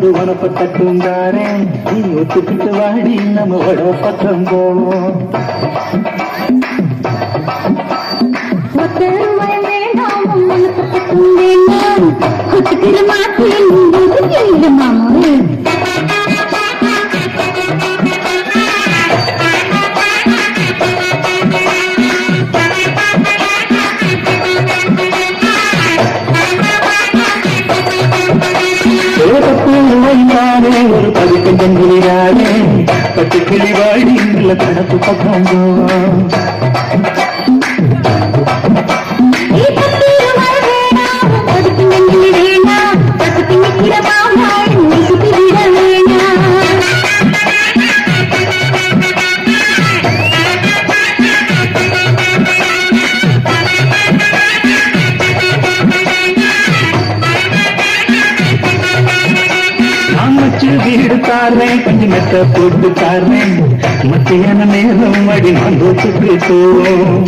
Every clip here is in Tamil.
ஒரு வனப்பட்ட தூங்காரே நீ ஒத்துக்கிட்டு வாடி நம்ம வட பக்கம் போவோம் ஒரு பதுக்கம் தங்குகிறாரே பட்டு கிளிவாடி இல்ல கணக்கு பக்கம் போவோம் வீடு தாரேன் கொஞ்ச மெத்த போட்டு தாரேன் மத்தியான நேரம் அடி மந்தோத்துக்கு போவோம்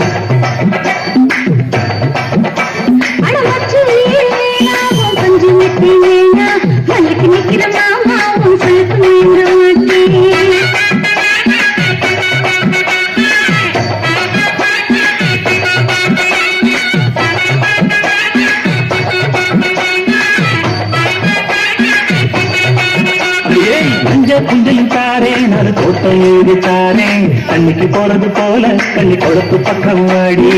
குஞ்சையும் தாரேன் அது தோட்டம் எழுதி தாரேன் தண்ணிக்கு போறது போல கண்ணி கொடுத்து பக்கம் வாடி